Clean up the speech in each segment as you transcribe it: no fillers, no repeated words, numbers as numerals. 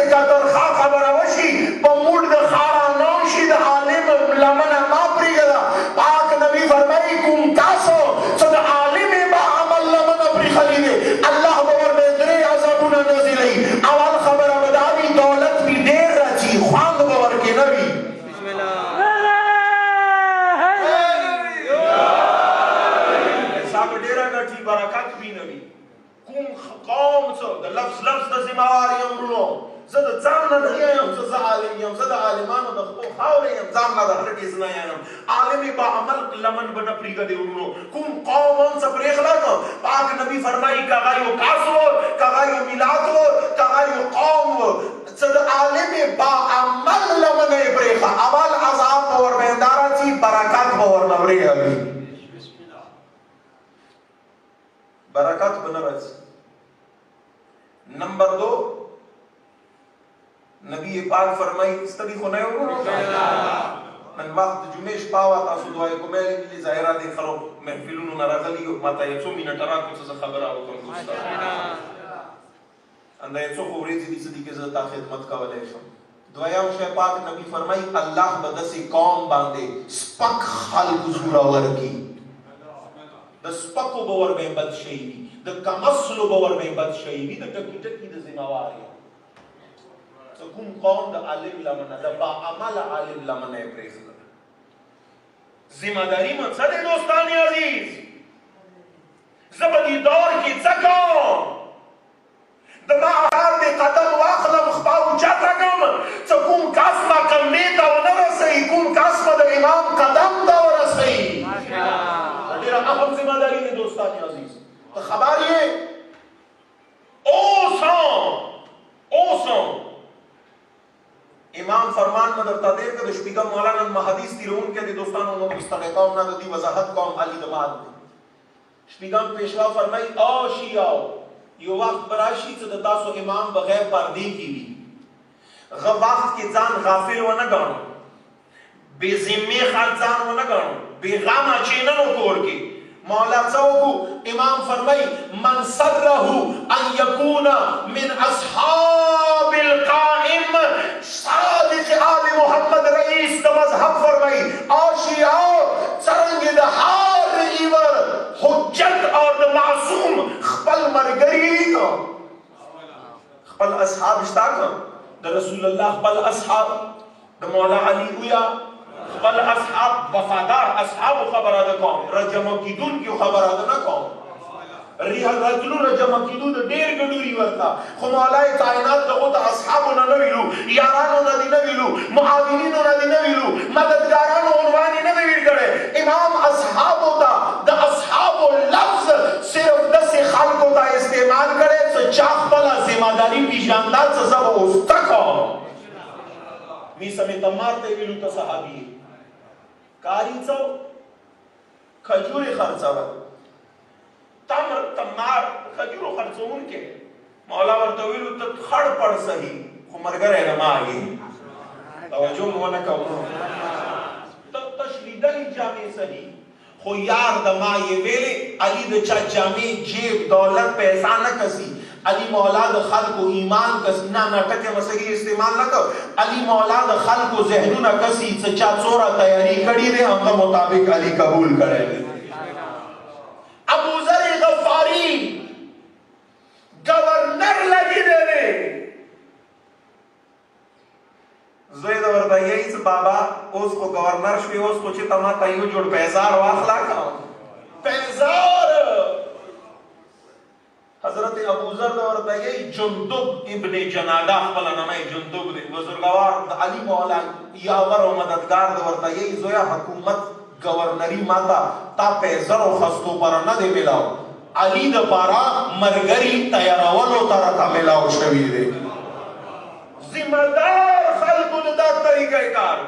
چې کترخا خبره وشي په موډ د خارانو شي د عالم لمنه ما پرېږده. پاک نبی فرمایي کوم تاسو چې د عالم با عمل لمنه پرېښلي دی الله به ورته درې عذابونه نازلوي. اول خبره به دا وي دولت مې ډېر راځي خوند به ورکې نه وي. برکت بھی نبی کوم قوم څه د لفظ د ذمہوار یم ورونو زه د ځان نه نه یم چې زه عالم یم زه د عالمانو د خپل خاورې یم ځان نه د هرګز نه یم عالم با عمل لمن به نه پرېږدي ورونو کوم قوم څه پرېښله پاک نبی فرمایي که هغه یو کس و که هغه یو ملت و که هغه یو قوم و چې د عالم با عمل لمنه یې پرېښه اول عذاب به ورباندې راځي برکت به ورنه ورېږي برکت بنا رہی. نمبر 2 نبی پاک فرمائی استدی خو نه یو نن وخت جمعې شپه وه تاسو دعای کومې ملي ظاهره دې خلک محفلونو نه راغلي یو ماته یو څو منټه راکړو چې زه خبره وکړم دوستان انده یو څو خو ورځې دي چې دې کې زه تا خدمت کولی شم. دویم شی پاک نبی فرمائی الله به داسې قوم باندې سپک خلکو زورور کړي د سپکو به ورباندې بد شی وي د کمسلو به ورباندې بد شی وي د ټکي ټکي د ذمہوار یم څه کوم قوم د عالم لمنه د با عمل عالم لمنه یې پرېښله. ذمہداري مو څه دی دوستان عزیز زه به دې دور کې څه کوم د معهد دې قدم واخلم خپه اوچته کړم څه کوم کس به کمرې ته ونه رسوي کوم کس به د امام قدم ته ورسوي ډېره اهم ذمہداري دی دوستان عزیز. تو خبر یہ اوسم امام فرمان میں در تدیر کا دشپیگا مولانا محدیث تیرون کے دی دوستان انہوں مستقیقہ انہوں نے دی وضاحت قوم علی دماد دی شپیگا پیشوا فرمائی آشی آو یو وقت براشی چه دتاسو امام بغیر پردی کی بھی وقت کی زان غافل و نگانو بے ذمی خالزان و نگانو بے غام اچیننو کور کی مولا څوکو امام فرمای من سره ان يكون من اصحاب القائم صادق آل محمد رئیس د مذهب فرمای آشیاء څنګه د هر ایور حجت او د معصوم خپل مرګري خپل اصحاب اشتاق د رسول الله خپل اصحاب د مولا علی ویا خپل اصحاب وفادار اصحاب خبر اده کوم رجم کیدون کی خبر اده نه کوم رجلو رجم کیدو د ډیر ګډوري ورتا خو مولای کائنات دغه د اصحاب نه ویلو یارانو نه دی نه ویلو معاونینو نه دی نه ویلو مددګارانو عنوان نه ویل کړي امام اصحاب ہوتا د اصحاب لفظ صرف د سه خلقو ته استعمال کړي چې چا خپل ذمہ داری پیژاندل څه زو واستکو می سمیت مارته ویلو ته صحابي کاری څو کجوري خرڅول تمر تمار کجورو خرڅون کې مولا ورته ویلو ته خړ پړ صحیح خو مرګره نه ماږي توجه مو نه کوو ته تشریدل جامې صحیح خو یار د ما یې ویلې علي د چا جامې جیب دولت پیسہ نه کسي علی مولا د خلق و ایمان کسی نه ټکه مسګي استعمال نه کو علی مولا د خلق و ذهنونه کسی چې چا څورا تیاری کړي دي هغه مطابق علی قبول کړي. ابو ذر غفاری گورنر لګي دی زوی دا ورته یې چې بابا اوس خو گورنر شوی اوس خو چې تما ته یو جوړ پیسار واخلا کا پیسار حضرت ابو ذر ورته یې جندب ابن جناده خپل نامه جندب دی بزرګوار د علی مولا یاور او مددگار ورته یې زویا حکومت گورنری ماتا تا پیسر او خستو پر نه دی ملاو علی د پارا مرګری تیارولو تر تا ملاو شوی دی. ذمہ دار خلقو د طریقې کار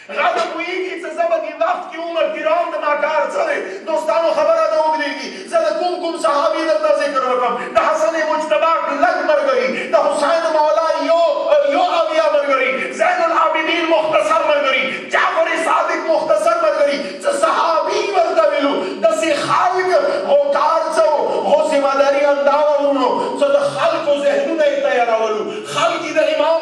غاړه کویږي چې زبدي وخت کې عمر کرام د ماکار سره دوستانو خبره ده وګړي زه کوم کوم صحابي د ذکر وکم د حسن مجتبی لګ مرګري د حسین مولا یو اویا مرګري زین العابدین مختصر مرګري جعفر صادق مختصر مرګري چې صحابي ورته ویلو د سي خالق او کار څو غو سیماداری انداورونو چې د خلکو ذهنونه تیارولو خلک د امام